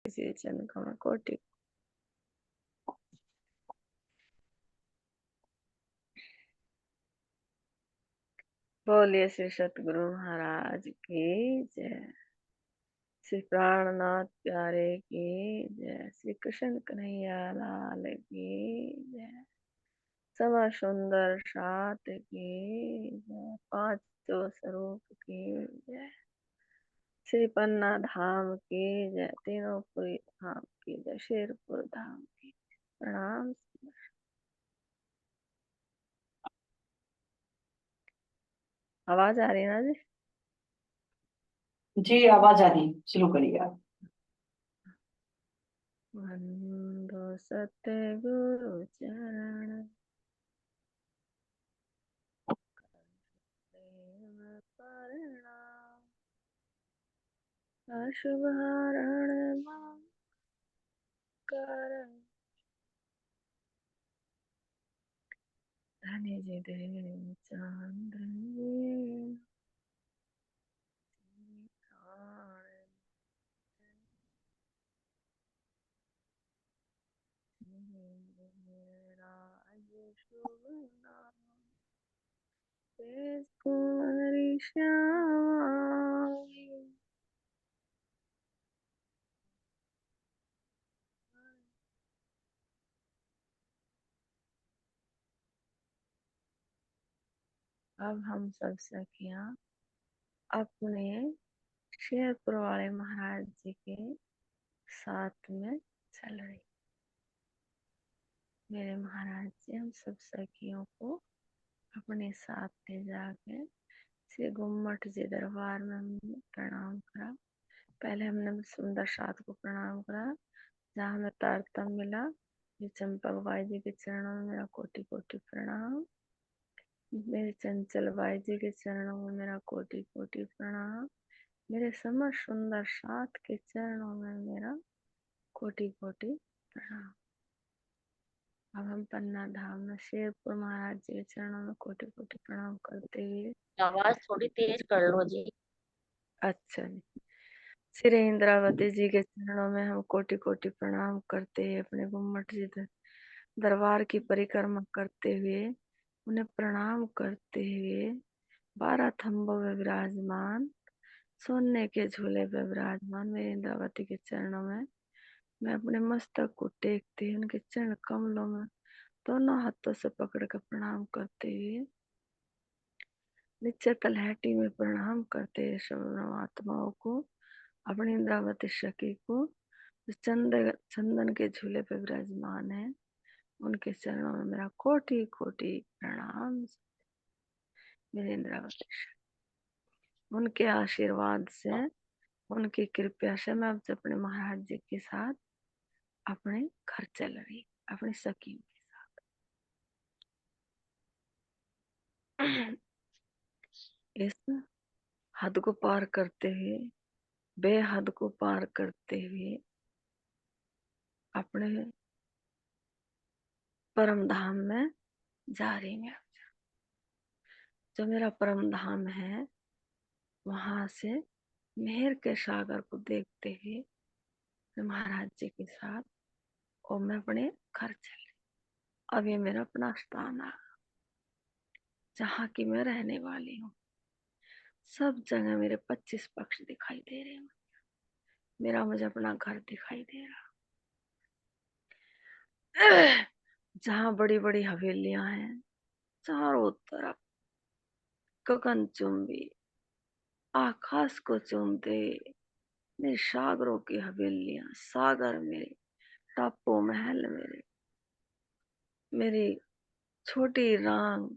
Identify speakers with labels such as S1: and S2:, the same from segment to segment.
S1: श्री चरण कमल कोटि। बोलिए श्री सतगुरु महाराज की जय। श्री प्राणनाथ प्यारे की जय। श्री कृष्ण कन्हैया लाल की जय। सवा सुंदर सात की जय। पांचों स्वरूप की जय। श्री पन्ना धाम की जय। तीनों पुरी धाम की जय। शेरपुर धाम की प्रणाम। आवाज आ रही है ना जी?
S2: जी आवाज आ रही, शुरू करिए आप।
S1: वंदो सतगुरु चरण प्रेम प्रणाम। अशुभ हरण मंकर धनि जी देव चंद्र राज शुभ नाम तेज कुंवरी श्याम। अब हम सब सखियां अपने शेरपुर वाले महाराज जी के साथ में चल रही। मेरे महाराज जी हम सब सखियों को अपने साथ ले जाके श्री गुम्मट जी दरबार में हमने प्रणाम करा। पहले हमने सुंदर साथ को प्रणाम करा जहाँ हमें तारतम मिला। ये चंपक बाई जी के चरणों में मेरा कोटि कोटि प्रणाम। मेरे चंचल बाई जी के चरणों में मेरा कोटि कोटि प्रणाम। मेरे समर सुंदर साथ के चरणों में मेरा कोटि कोटि प्रणाम। अब हम पन्ना धाम में शेरपुर महाराज जी के चरणों में कोटि कोटि प्रणाम करते हुए।
S3: आवाज थोड़ी तेज कर लो जी।
S1: अच्छा जी। श्री इंद्रावती जी के चरणों में हम कोटि कोटि प्रणाम करते हुए अपने गुम्मट जी दरबार की परिक्रमा करते हुए उन्हें प्रणाम करते हुए 12 थंबों में विराजमान सोने के झूले पे विराजमान मेरी इंद्रावती के चरणों में मैं अपने मस्तक को टेकते हुए उनके चरण कमलों में दोनों हाथों से पकड़ कर प्रणाम करते हुए नीचे तलहटी में प्रणाम करते हुए परमात्माओं को अपनी इंद्रावती सखी को चंदन के झूले पे विराजमान है उनके चरणों में मेरा कोटि कोटि प्रणाम। मेरी इंद्रावती उनके आशीर्वाद से उनकी कृपया से मैं अब अपने महाराज जी के साथ अपने घर चल रही अपनी सखी के साथ। इस हद को पार करते हुए बेहद को पार करते हुए अपने परम धाम में जा रही मैं। जो मेरा परम धाम है वहां से मेहर के सागर को देखते हुए मैं महाराज जी के साथ और मैं अपने घर चली। अब ये मेरा अपना स्थान है जहाँ की मैं रहने वाली हूँ। सब जगह मेरे 25 पक्ष दिखाई दे रहे हैं। मेरा मुझे अपना घर दिखाई दे रहा। जहाँ बड़ी बड़ी हवेलियां हैं चारों तरफ गगन चुंबी आकाश को चूमते मेरे सागरों की हवेलियां सागर मेरे टापू महल मेरी छोटी रांग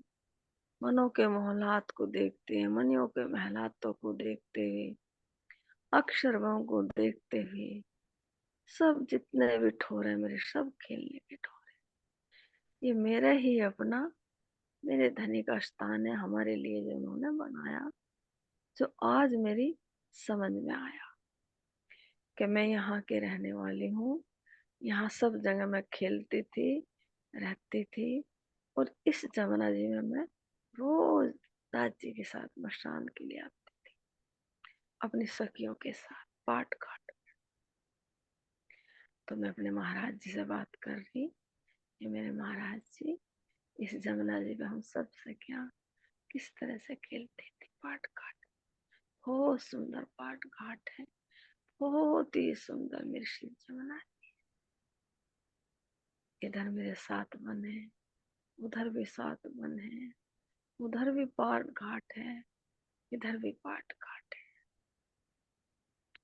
S1: मनों के मोहलात को देखते हैं मनियों के महलातों को देखते हुए अक्षरवों को देखते हुए सब जितने भी ठोर मेरे सब खेलने के ठोर। ये मेरा ही अपना मेरे धनी का स्थान है हमारे लिए जो उन्होंने बनाया। जो आज मेरी समझ में आया कि मैं यहाँ के रहने वाली हूँ। यहाँ सब जगह मैं खेलती थी रहती थी और इस जमुना जी में मैं रोज दादी के साथ मशान के लिए आती थी अपनी सखियों के साथ पाठ घाट। तो मैं अपने महाराज जी से बात कर रही, ये मेरे महाराज जी, इस जमुना जी पे हम सब सखियां किस तरह से खेलते थे पाट घाट। बहुत सुंदर पाट घाट है, बहुत ही सुंदर मेरी श्री जमुना। इधर मेरे 7 वन है, उधर भी 7 वन है, उधर भी पाट घाट है, इधर भी पाट घाट है।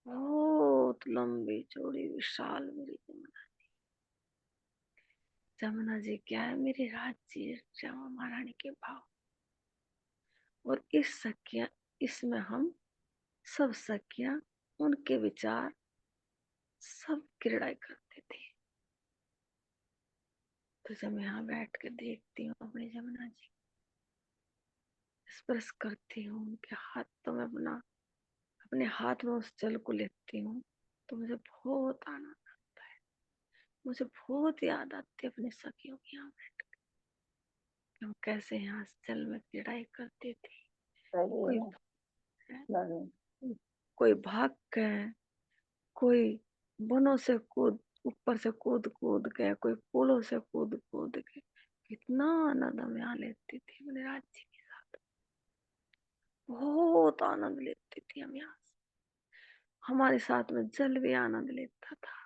S1: बहुत लंबी चौड़ी विशाल मेरी जमुना। जमुना जी क्या है, मेरी राज्य श्यामा महारानी के भाव। और इस सखिया, इसमें हम सब सखियां उनके विचार सब क्रीड़ाएं करते थे। तो जब मैं यहाँ बैठ के देखती हूँ अपनी जमुना जी, स्पर्श करती हूँ उनके हाथ, तो मैं अपने हाथ में उस जल को लेती हूँ, तो मुझे बहुत आनंद आता है। मुझे बहुत याद आती है अपनी सखियों की, यहाँ बैठ के हम कैसे यहाँ जल में क्रीड़ाएं करते थे। कोई कोई भाग गए, कोई बनों से कूद, ऊपर से कूद कूद के, कोई पुलों से कूद कूद के, कितना आनंद हम यहाँ लेते थे अपने राज्य के साथ। बहुत आनंद लेते थे हम यहाँ से। हमारे साथ में जल भी आनंद लेता था,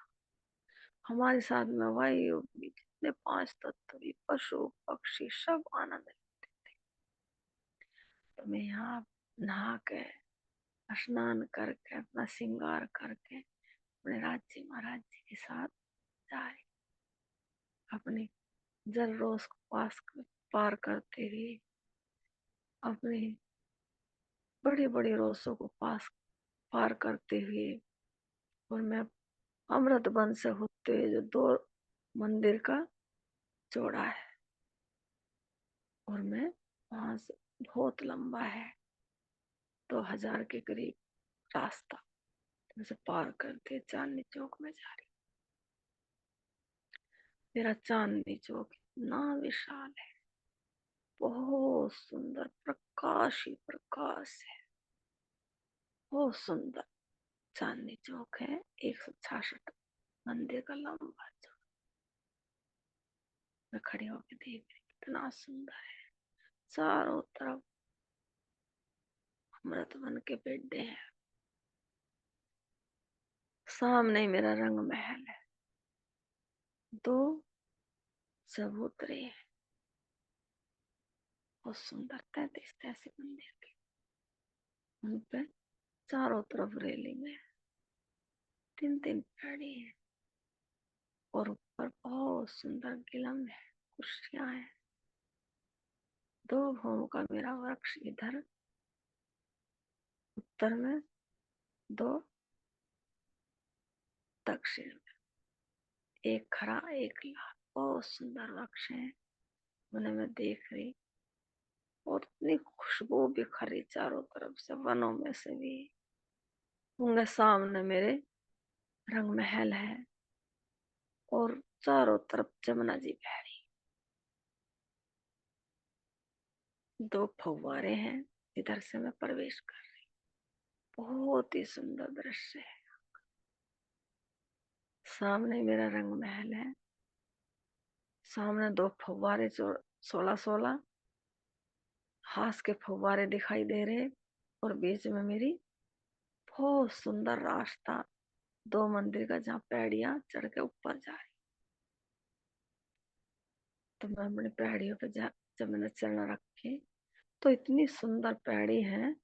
S1: हमारे साथ में वायु भी, जितने 5 तत्व भी, पशु पक्षी सब आनंद लेते थे। तो मैं यहाँ नहा के, स्नान करके, अपना श्रृंगार करके अपने राज्य महाराज जी के साथ जा रही, अपने जल रोज को पार करते हुए, अपने बड़ी बड़ी रोसों को पार करते हुए, और मैं अमृत वन से होते हुए, जो 2 मंदिर का जोड़ा है, और मैं वहां से, बहुत लंबा है, 2000 के करीब रास्ता, मुझे पार करते चांदनी चौक में जा रही। मेरा चांदनी चौक इतना विशाल है, बहुत सुंदर, प्रकाश ही प्रकाश है, बहुत सुंदर चांदनी चौक है। 166 मंदिर का लंबा चौक, मैं खड़ी होकर देख रही, कितना सुंदर है। चारों तरफ अमृत वन के पेड़े हैं, सामने मेरा रंग महल है, 2 चबूतरे हैं, बहुत सुंदर 33 ऐसे मंदिर के, उन पे चारों तरफ रेलिंग है, 3 पेड़ी है, और ऊपर बहुत सुंदर गिलम है, कुर्सियां हैं। 2 भोम का मेरा वृक्ष इधर उत्तर में, 2 दक्षिण में, एक खरा एक लाल, बहुत सुंदर वृक्ष है। उन्हें मैं देख रही, और इतनी खुशबू बिखरी चारों तरफ से, वनों में से भी। उनके सामने मेरे रंग महल है, और चारों तरफ जमुना जी बह रही, 2 फव्वारे हैं, इधर से मैं प्रवेश कर रही। बहुत ही सुंदर दृश्य है। सामने मेरा रंग महल है, सामने 2 फव्वारे, 16-16 हास के फव्वारे दिखाई दे रहे, और बीच में मेरी बहुत सुंदर रास्ता, 2 मंदिर का, जहाँ पैड़ियां चढ़ के ऊपर जा रही। तो मैं अपनी पैड़ियों पे जब मैंने चरण रखे, तो इतनी सुंदर पैड़ी है,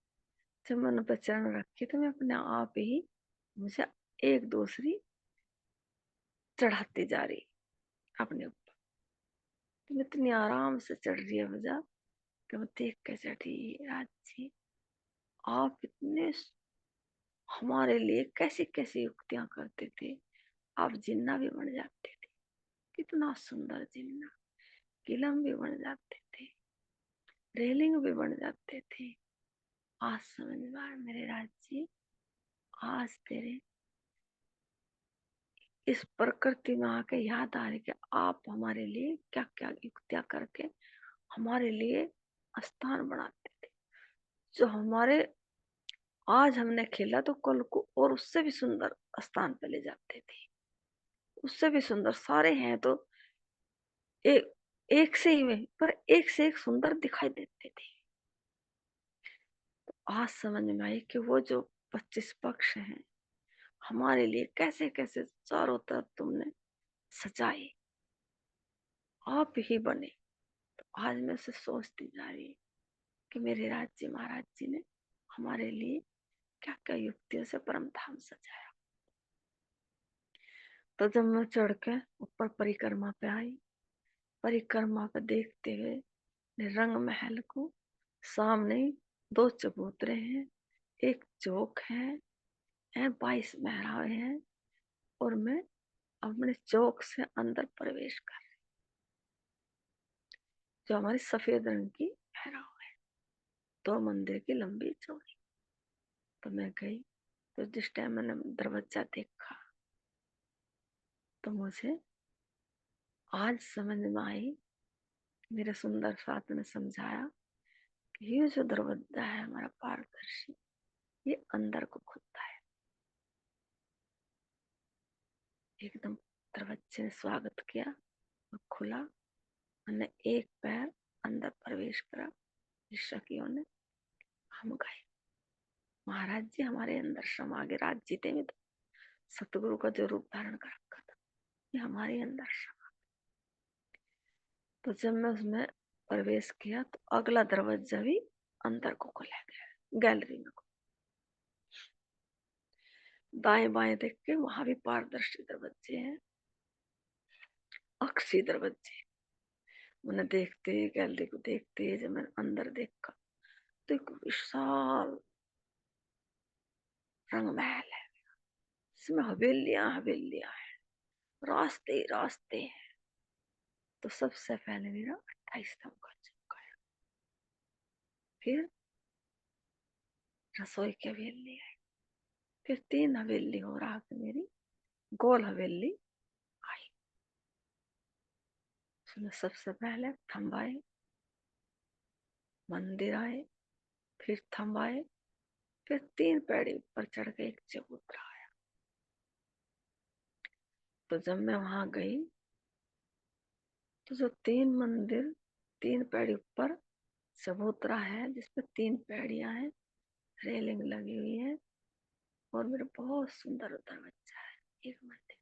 S1: जब मैंने पे चरण रखी, तो मैं अपने आप ही, मुझे एक दूसरी चढ़ाती जा रही अपने ऊपर। तो मैं इतनी आराम से चढ़ रही है मुझे, कि मैं देख के चढ़ी, राज जी आप इतने हमारे लिए कैसी कैसी युक्तियां करते थे, आप जिन्ना भी बन जाते थे, कितना सुंदर जिन्ना, किलम भी बन जाते थे, रेलिंग भी बन जाते थे। आज समझ में आया मेरे राज्य, आज तेरे इस प्रकृति में आके याद आ रही कि आप हमारे लिए क्या क्या युक्तियां करके हमारे लिए स्थान बनाते थे, जो हमारे आज हमने खेला तो कल को और उससे भी सुंदर स्थान पे ले जाते थे। उससे भी सुंदर सारे हैं तो एक एक से ही में पर एक से एक सुंदर दिखाई देते थे। आज समझ में आई कि वो जो 25 पक्ष हैं हमारे लिए कैसे कैसे चारों तरफ तुमने सजाए, आप ही बने। तो आज मैं उसे सोचती जा रही कि मेरे राज्य महाराज जी ने हमारे लिए क्या क्या युक्तियों से परम धाम सजाया। तो जब मैं चढ़ के ऊपर परिक्रमा पे आई, परिक्रमा पे देखते हुए रंग महल को, सामने 2 चबूतरे हैं, एक चौक है, 22 मेहराबे हैं, और मैं अपने चौक से अंदर प्रवेश कर, जो हमारी सफेद रंग की मेहराब है, 2 मंदिर की लंबी चौड़ी। तो मैं गई, तो जिस टाइम मैंने दरवाजा देखा तो मुझे आज समझ में आई, मेरे सुंदर साथ ने समझाया कि ये जो दरवाजा है हमारा पारदर्शी, ये अंदर को खुलता है। एकदम दरवाजे ने स्वागत किया और खुला, मैंने एक पैर अंदर प्रवेश करा, सखियों ने, हम गए। महाराज जी हमारे अंदर समा गए, राज जीते में तो सतगुरु का जो रूप धारण कर रखा था ये हमारे अंदर समा। तो जब मैं उसमें प्रवेश किया तो अगला दरवाजा भी अंदर को खुला गया, गैलरी में को। दाएं बाएं देख के वहां भी पारदर्शी दरवाजे हैं, अक्षी दरवाजे। मैंने देखते गैलरी को देखते जब मैंने अंदर देखा तो एक विशाल रंग महल है, इसमें हवेलियां हवेलियां हैं, रास्ते ही रास्ते हैं। तो सबसे पहले मेरा 28 स्तंभ का चौका है, फिर रसोई की हवेली है, फिर 3 हवेली हो रहा कि मेरी गोल हवेली आई। उसमें सबसे पहले थंब आए, मंदिर आए, फिर थंब आए, फिर 3 पैड़ी ऊपर चढ़ के एक चबूतरा आया। तो जब मैं वहां गई तो जो 3 मंदिर, 3 पैड़ी ऊपर चबूतरा है जिसपे 3 पैड़ियां हैं, रेलिंग लगी हुई है, और मेरा बहुत सुंदर दरवाजा है एक मंदिर।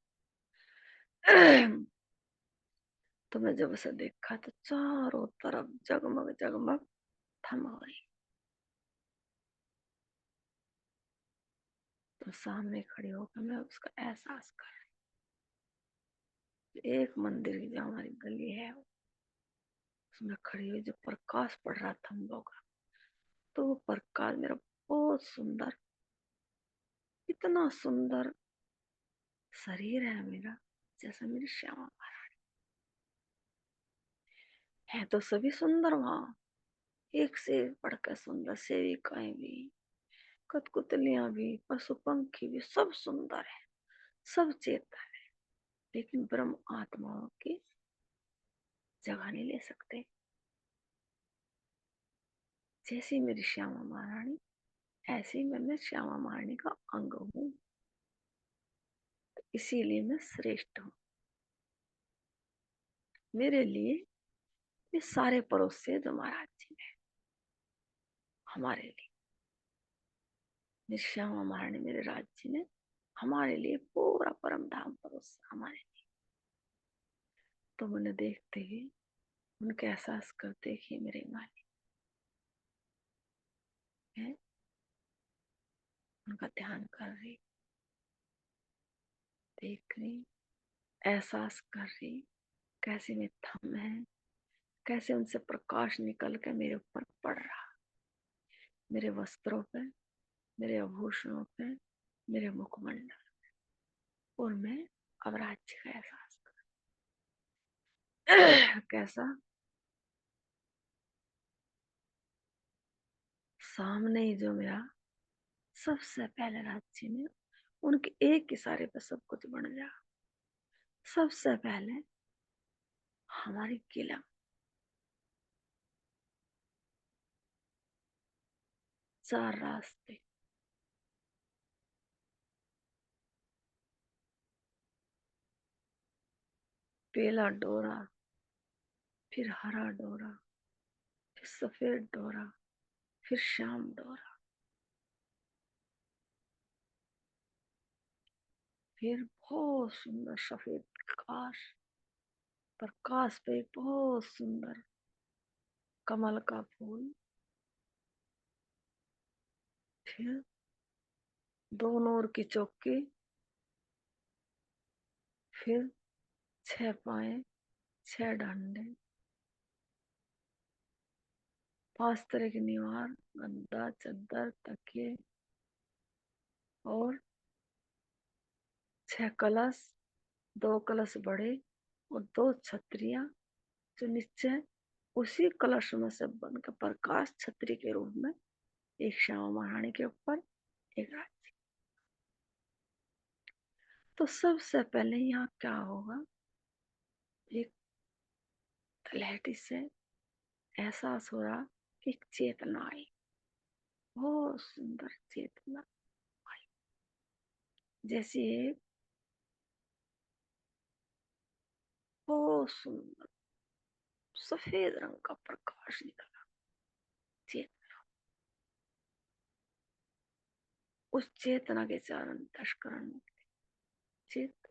S1: तो मैं जब उसे देखा तो चारों तरफ जगमग जगमग थम गई। तो सामने खड़ी होकर मैं उसका एहसास कर रही, एक मंदिर की जो हमारी गली है उसमें खड़ी हुई जो प्रकाश पड़ रहा थम्बों का, तो वो प्रकाश मेरा बहुत सुंदर, इतना सुंदर शरीर है मेरा जैसे मेरी श्यामा महारानी है। तो सभी सुंदर वहां, एक से एक बढ़कर सुंदर, सेविकाएं भी, कठपुतलियां भी, पशु पंखी भी, सब सुंदर है, सब चेतन है, लेकिन ब्रह्म आत्माओं की जगह नहीं ले सकते। जैसी मेरी श्यामा महारानी ऐसी मैं श्यामा महारानी का अंग हूँ, इसीलिए मैं श्रेष्ठ हूँ। मेरे लिए ये सारे परोसे जो महाराज जी ने हमारे लिए, मेरी श्यामा महारानी मेरे राज जी ने हमारे लिए पूरा परम धाम परोसा हमारे लिए। तो मैंने देखते ही उनके एहसास करते कि मेरे मालिक है, उनका ध्यान कर रही, देख रही, एहसास कर रही, कैसे में थम है, कैसे उनसे प्रकाश निकल के मेरे ऊपर पड़ रहा, मेरे वस्त्रों पे, मेरे आभूषणों पे, मेरे मुखमंडल, और मैं अब राज्य का एहसास कर कैसा सामने ही जो मेरा सबसे पहले राज्य में, उनके एक इशारे पे सब कुछ बन गया। सबसे पहले हमारी किला, 4 रास्ते, पीला डोरा, फिर हरा डोरा, फिर सफेद डोरा, फिर श्याम डोरा, फिर बहुत सुंदर सफेद प्रकाश, प्रकाश पे एक बहुत सुंदर कमल का फूल, फिर दोनों ओर की चौकी, फिर 6 पाए, 6 डंडे, 5 तरह के निवार, गद्दा, चद्दर, तकिए और 6 कलश, 2 कलश बड़े और 2 छतरियां जो नीचे उसी कलश में से बनकर प्रकाश छतरी के रूप में एक श्यामा महारानी के ऊपर एक राज्य। तो सबसे पहले यहाँ क्या होगा, एक तलहटी से एहसास हो रहा कि चेतना आई, बहुत सुंदर चेतना आई, जैसे एक बहुत सुंदर सफेद रंग का प्रकाश निकला। चेतना, उस चेतना के चरण दशकरण, चित,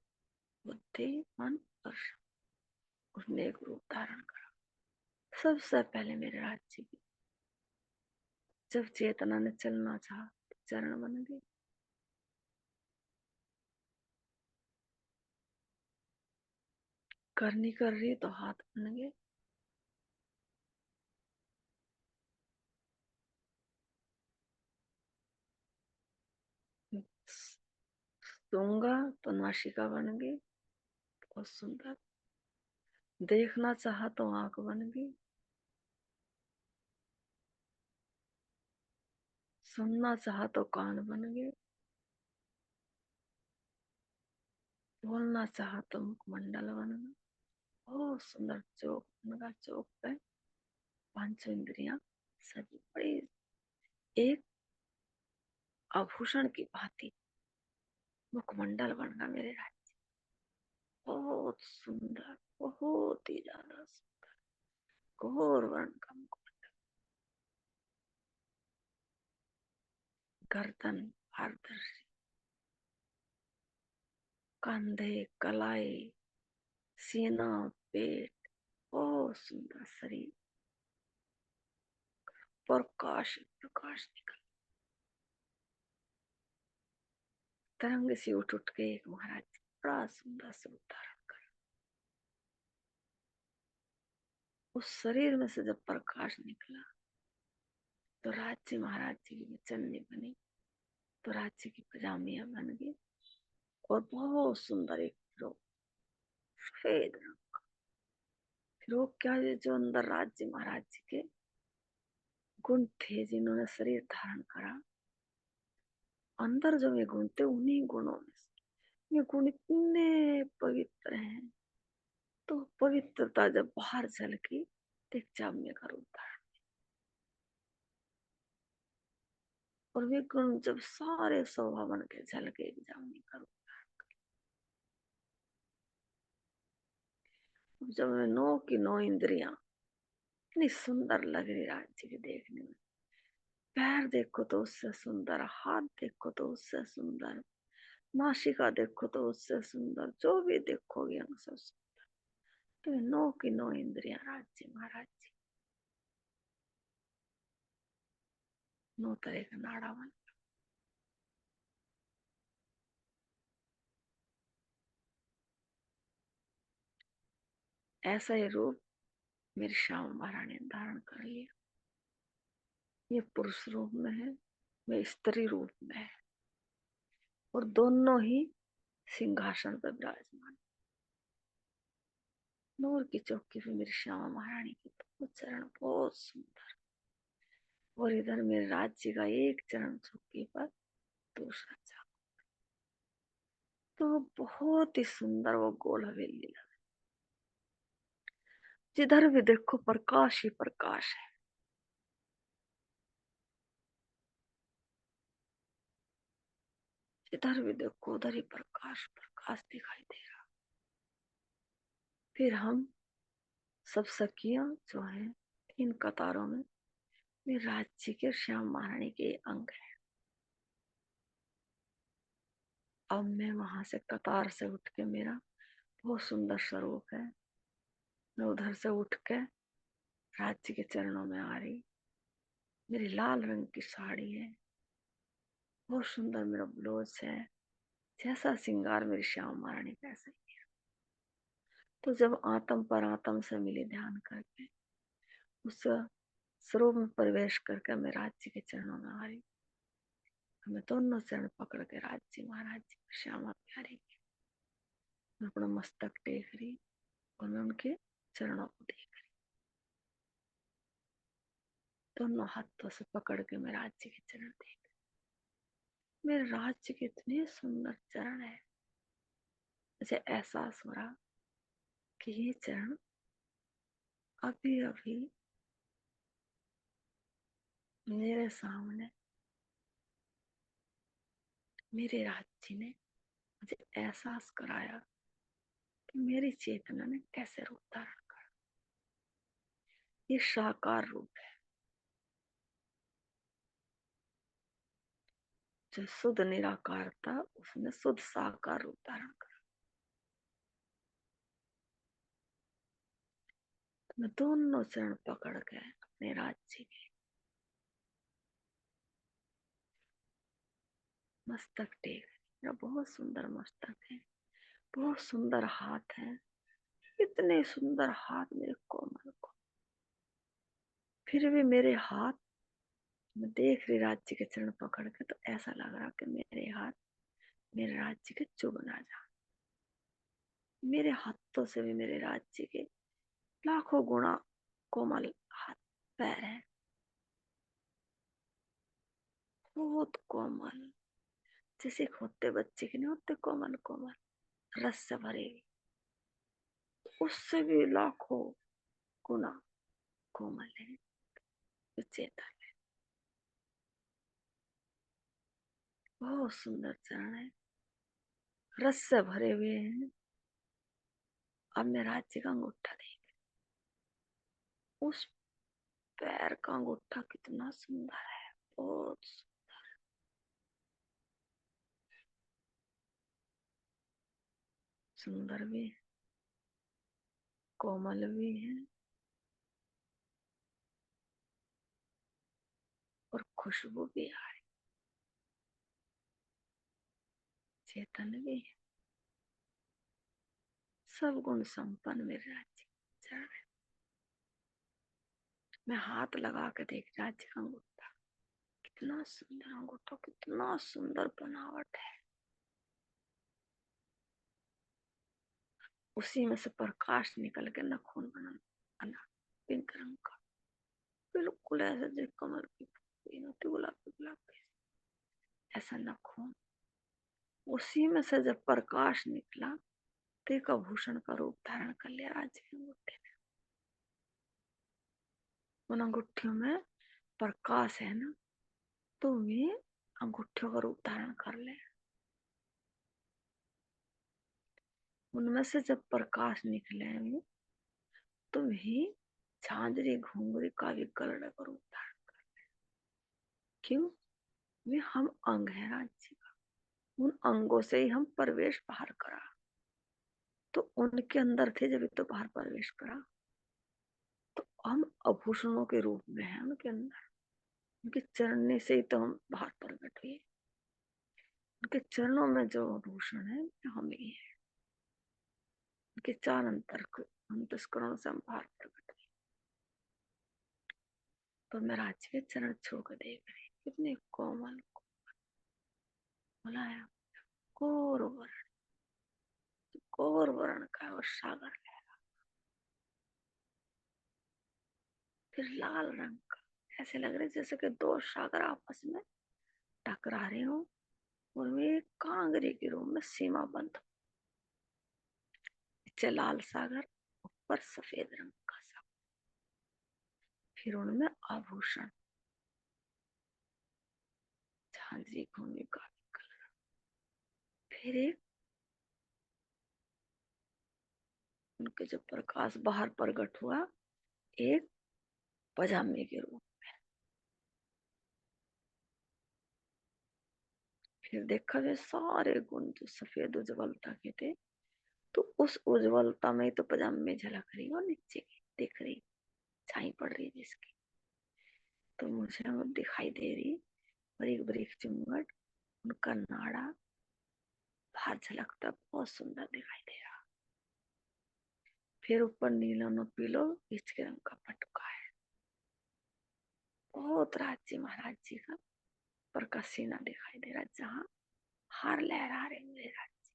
S1: बुद्धि, मन और उसने एक रूप धारण करा। सबसे पहले मेरे राज्य की जब चेतना ने चलना चाहा, चरण बन गए। करनी कर रही तो हाथ बन गए। सूंगा तो नासिका बन गई, बहुत सुंदर। देखना चाहा तो आंख बन गई, सुनना चाहा तो कान बन गए, बोलना चाहा तो मुखमंडल बन गया। बहुत सुंदर चौक बन गया। चौक पे पांचों इंद्रियां सजी बड़ी एक आभूषण की भांति मुखमंडल बन गया मेरे राज्य। बहुत सुंदर, बहुत ही ज्यादा सुंदर घोर वर्ण का मुखमंडल, गर्दन पारदर्शी, कंधे, कलाई, सीना, पेट, बहुत सुंदर शरीर, प्रकाश प्रकाश निकल, तरंग सी उठ उठ के एक महाराज बड़ा सुंदर स्वरूप धारण कर। उस शरीर में से जब प्रकाश निकला तो राज्य महाराज जी की चलनी बनी, तो राज्य की पजामियां बन गई और बहुत सुंदर एक फ्रॉक, सफेद रंग। फ्रॉक क्या है, जो अंदर राज्य महाराज जी के गुण थे, जिन्होंने शरीर धारण करा, अंदर जो ये गुण थे, उन्हीं गुणों में से ये गुण इतने पवित्र हैं। तो पवित्रता जब बाहर झलकी तो एक जाम्य का रूप धारण, और वे गुण जब सारे शोभा बन के झलके एक जाम्य का रूप। जब मैं 9 की 9 इंद्रियां इतनी सुंदर लग रही राज्य के देखने में, पैर देखो तो उससे सुंदर, हाथ देखो तो उससे सुंदर, नासिका देखो तो उससे सुंदर, जो भी देखोगे हमसे सुंदर। तो 9 की 9 इंद्रियां राज्य महाराज जी, 9 तरह का नाड़ा बन। ऐसा ही रूप मेरी श्याम महारानी ने धारण कर लिया। ये पुरुष रूप में है, मैं स्त्री रूप में है, और दोनों ही सिंहासन पर विराजमान। नूर की चौकी पे मेरी श्यामा महारानी के दो चरण बहुत सुंदर, और इधर मेरे राज्य का एक चरण चौकी पर दूसरा चरण। तो बहुत ही सुंदर वो गोल हवेली लग, जिधर भी देखो प्रकाश ही प्रकाश है। जिधर भी देखो उधर ही प्रकाश प्रकाश दिखाई दे रहा। फिर हम सब सखियां जो हैं 3 कतारों में मेरे राज्य के श्याम महारानी के अंग है। अब मैं वहां से कतार से उठ के, मेरा बहुत सुंदर स्वरूप है, मैं उधर से उठ के राज्य के चरणों में आ रही। मेरी लाल रंग की साड़ी है, बहुत सुंदर मेरा ब्लाउज है, जैसा श्रृंगार मेरी श्याम महारानी कैसे। तो जब आत्म पर आत्म से मिले ध्यान करके उस स्वरूप में प्रवेश करके मैं राज्य के चरणों में आ रही। मैं दोनों चरण पकड़ के राज्य महाराज जी श्यामा प्यारी की मैं अपना मस्तक टेक रही और मैं उनके चरणों को देख रही। दोनों हाथों से पकड़ के मैं राज्य के चरण देख रही। मेरे राज्य के इतने सुंदर चरण है, मुझे एहसास हो रहा कि ये चरण अभी अभी मेरे सामने मेरे राज्य ने मुझे एहसास कराया कि मेरी चेतना ने कैसे रूप धारण करा। ये साकार रूप है, जो शुद्ध निराकार था उसने शुद्ध साकार रूप धारण करा। तो मैं दोनों चरण पकड़ के अपने राज्य के मस्तक टेक, मेरा बहुत सुंदर मस्तक है, बहुत सुंदर हाथ है, इतने सुंदर हाथ मेरे कोमल को। फिर भी मेरे हाथ, मैं देख रही राज्य के चरण पकड़ के, तो ऐसा लग रहा कि मेरे हाथ मेरे राज्य के चुभ ना जा। मेरे हाथों से भी मेरे राज्य के लाखों गुना कोमल हाथ पैर है, बहुत कोमल, जैसे होते बच्चे के नहीं होते कोमल कोमल रस से भरे, उससे भी लाखों गुना कोमल है, चेतन है। बहुत सुंदर चरण है, रस से भरे हुए हैं। अब मैं राज्य का अंगूठा देख, उस पैर का अंगूठा कितना सुंदर है, बहुत सुंदर भी है, कोमल भी है और खुशबू भी आ रही, चेतन भी है, सब गुण संपन्न मेरे राज्य चरण है। मैं हाथ लगा के देख, राज्य का अंगूठा कितना सुंदर, अंगूठा कितना सुंदर बनावट है, उसी में से प्रकाश निकल के नखून बना पिंक रंग का, बिल्कुल ऐसा जो कमल की फूल होती, गुलाबी गुलाबी ऐसा नखून। उसी में से जब प्रकाश निकला तो एक आभूषण का रूप धारण कर लिया राज्य के अंगूठे ने। उन अंगूठियों में प्रकाश है ना, तो वे अंगूठियों का रूप धारण कर ले। उनमें से जब प्रकाश निकले तो वे झांझरी घुंघरी का भी गलड़ का रूप धारण कर। क्यों? वे हम अंग है राज्य का, उन अंगों से ही हम प्रवेश बाहर करा, तो उनके अंदर थे जब तो बाहर प्रवेश करा, तो हम आभूषणों के रूप में है उनके अंदर, उनके चरणने से ही तो हम बाहर प्रकट हुए। उनके चरणों में जो आभूषण है हम ही है, उनके चार अंतस्करणों से हम बाहर प्रकट हुए। तो मैं राज्य के चरण छू कर देख रही, कितने कोमल मुलायम गौर वर्ण, गौर वर्ण का और सागर है, फिर लाल रंग का, ऐसे लग रहे जैसे कि दो सागर आपस में टकरा रहे हो और वे कांगरे के रूप में सीमा बंद, नीचे लाल सागर, ऊपर सफेद रंग का सागर, फिर उनमें आभूषण झांझरी घूमी का कलर, फिर एक उनके जब प्रकाश बाहर प्रकट हुआ एक पजामे के रूप, फिर देखा वे सारे गुण जो सफेद उज्ज्वलता के थे, तो उस उज्ज्वलता में तो पजामे में झलक रही और नीचे की दिख रही, छाई पड़ रही जिसकी, तो मुझे वो दिखाई दे रही बारीक बारीक चुंगट, उनका नाड़ा बाहर झलकता बहुत सुंदर दिखाई दे रहा। फिर ऊपर नीला न पीलो बीच के रंग का पटुका है, बहुत राज्य महाराज जी का पर का सीना दिखाई दे रहा, जहाँ हार लहरा रहे मेरे राज्य।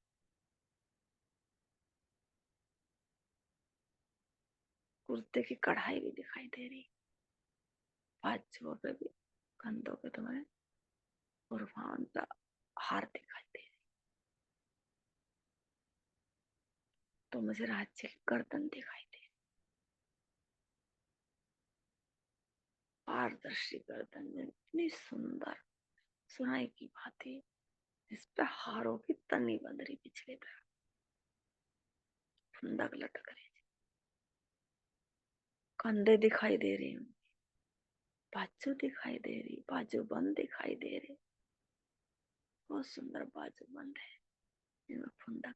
S1: कुर्ते की कढ़ाई भी दिखाई दे रही, बाजुओं पे भी, कंधों पे तुम्हारे कुर्बान का हार दिखाई दे रही। तो मुझे राज्य की गर्दन दिखाई दे, पारदर्शी गर्दन में इतनी सुंदर सुनाई की भांति, जिस पे हारों की तनी बंध रही, पिछले तरफ फुंदक लटक रही, कंधे दिखाई दे रही, बाजू दिखाई दे रही, बाजू बंद दिखाई दे रही, बहुत सुंदर बाजू बंद है जिनमें फुंदक।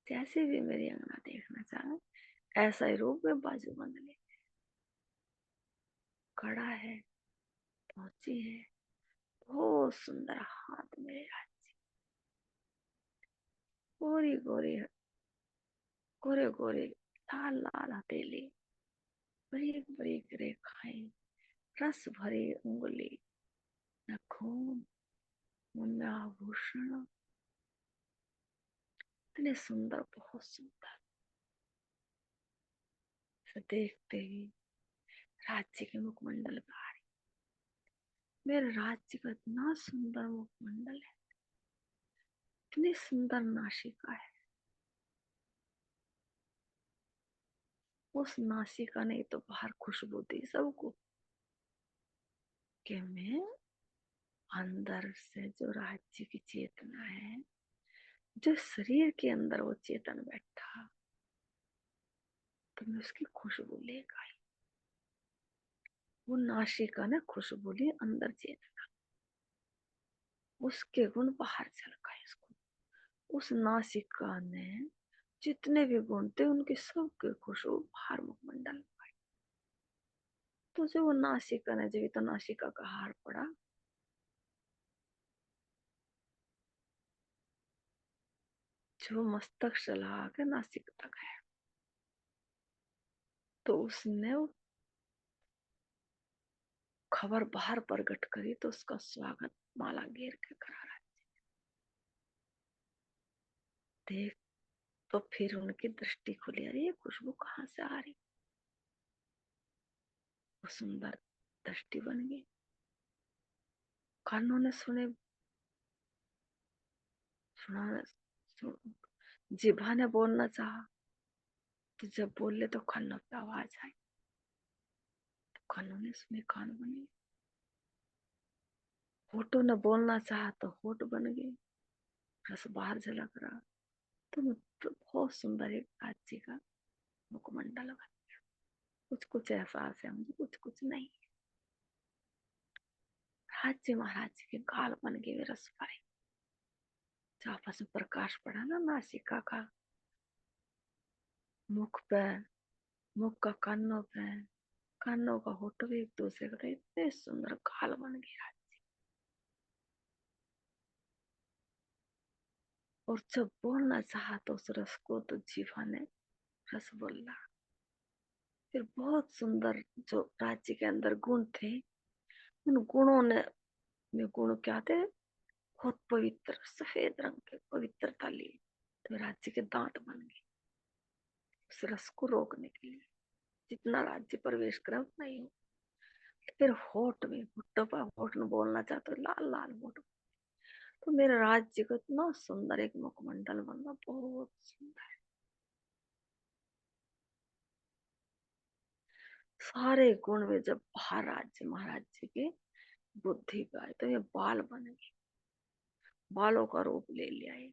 S1: जैसे भी मेरी अंगना देखना चाहे ऐसा ही रूप में बाजू बंद ले, कड़ा है, पहुंची है, बहुत सुंदर हाथ मेरे राज्य, गोरी गोरी, गोरे गोरे, लाल लाल हथेली, बारीक बारीक रेखाएं, रस भरी उंगली, नाखून, मुंह में आभूषण, इतने सुंदर, बहुत सुंदर। देखते ही राज्य के मुखमंडल पे आ रही, मेरे राज्य का इतना सुंदर मुखमंडल है, इतनी सुंदर नासिका है, उस नासिका ने तो बाहर खुशबू दी सबको, कि मैं अंदर से जो राज्य की चेतना है, जो शरीर के अंदर वो चेतन बैठा, तो मैं उसकी खुशबू लेकर आई। वो नासिका ने खुशबू ली, अंदर चेतना, उसके गुण बाहर झलकाए इसको। उस नासिका ने जितने भी गुण थे उनके सबके खुशबू बाहर मुखमंडल में आई। तो जो वो नासिका ने, जब तो नासिका का हार पड़ा, जो मस्तक से लगा के नासिक तक है, तो उसने वो खबर बाहर प्रकट करी, तो उसका स्वागत माला घेर के करा रहा। देख, तो फिर उनकी दृष्टि खुली, अरे ये खुशबू कहाँ से आ रही, वो सुंदर दृष्टि बन गई। कानों ने सुने, सुना, सुन, जिभा ने बोलना चाहा, तो जब बोले तो कानों पे आवाज आई, तो कानों ने सुने, कान बने। होठों ने बोलना चाहा तो होठ बन गए, रस बाहर झलक रहा। तो बहुत सुंदर एक राज्य का मुखमंडल बन गया। कुछ कुछ एहसास है मुझे, कुछ कुछ नहीं। राज्य महाराज के गाल बन गए रस भरे, जो आपस में प्रकाश पड़ा ना नासिका का, मुख पे, मुख का कानों पे, कानों का होठ भी एक दूसरे का, इतने सुंदर गाल बन गया। और जब बोलना चाहा तो उस रस को तो जीवा ने रस बोला। फिर बहुत सुंदर जो राज्य के अंदर गुण थे, उन गुणों ने, में गुण क्या थे, बहुत पवित्र सफेद रंग के पवित्रता ली, तो राज्य के दांत बन गए उस रस को रोकने के लिए। जितना राज्य प्रवेश करे उतना ही हो। फिर होठ में, होठों पर होठ में बोलना चाहते तो लाल लाल होठ, तो मेरे राज्य को इतना सुंदर एक मुखमंडल बनना, बहुत सुंदर। सारे गुण में जब बाहर राज्य महाराज जी के बुद्धि पे आए, तो ये बाल बन गए, बालों का रूप ले लिया है।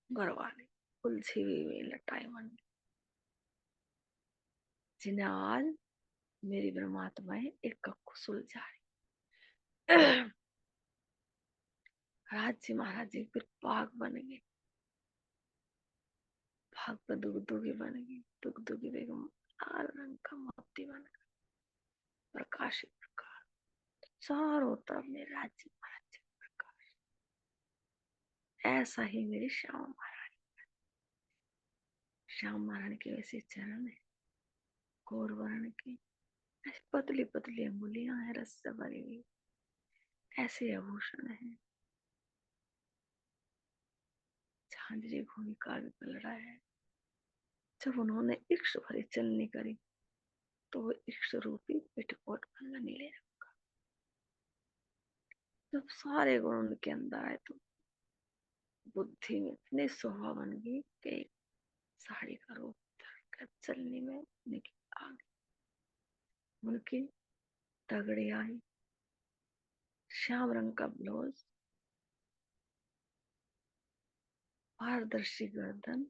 S1: घर वाली उलझी हुई लटाई मन जिन्हें आज मेरी परमात्माएं एक कक्कू सुलझाई। राज जी महाराज जी फिर बाघ बन गए, भाग पर दुगदुगी बन गई, दुगदुगी बेगम लाल रंग का मोती बन गया, प्रकाशित प्रकाश चारों तरफ मेरे राज्य महाराज प्रकाश। ऐसा ही मेरी श्याम महारानी के वैसे चरण है, गौर वर्ण की, ऐसी पतली पतली अंगुलियां हैं रस से भरी हुई, ऐसे आभूषण है, झांझरी भूमिका भी पल रहा है। जब उन्होंने इक्ष भरी चलनी करी तो वो इक्ष रूपी पिठकोट भंगा नीले रंग का। जब सारे गुण उनके अंदर आए तो बुद्धि में इतनी शोभा बन गई कि साड़ी का रूप धरकर चलने में निकल आ गई। उनकी तगड़ी आई, श्याम रंग का ब्लाउज, पारदर्शी गर्दन,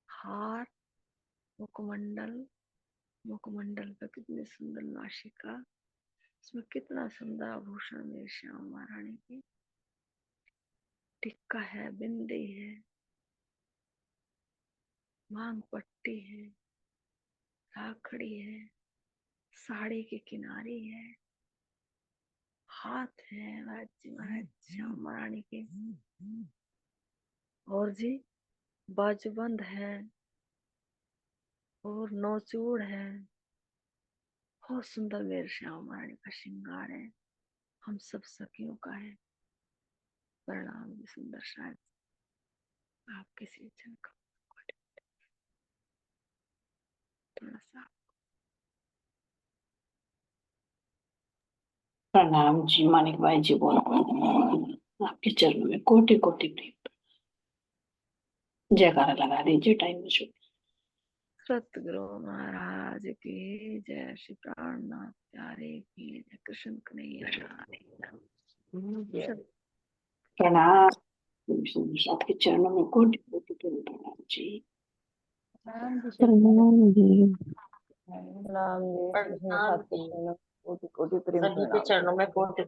S1: हार, मुखमंडल, मुखमंडल पे कितनी सुंदर नासिका, उसमें कितना सुंदर आभूषण मेरे श्याम महारानी की, टिक्का है, बिंदी है, मांग पट्टी है, राखड़ी है, साड़ी की किनारी है, हाथ है राज्य महाराज श्याम महारानी के, और जी बाजूबंद है और नौचूड़ है। बहुत सुंदर मेरे श्याम महारानी का श्रृंगार है, हम सब सखियों का है। प्रणाम जी सुंदर शायद आपके सीजन का थोड़ा सा।
S2: प्रणाम जी मानिक भाई जी, बोल आपके चरणों में कोटि कोटि प्रेम। जयकारा लगा दीजिए टाइम में।
S1: सतगुरु महाराज की जय, श्री प्राणनाथ प्यारे की जय, कृष्ण कन्हैया लाल की जय।
S2: प्रणाम आपके चरणों में कोटि कोटि प्रेम। प्रणाम जी।
S4: प्रणाम जी।
S3: प्रणाम जी, कोटि कोटि प्रेम सभी के प्रणाम। चरणों में कोटि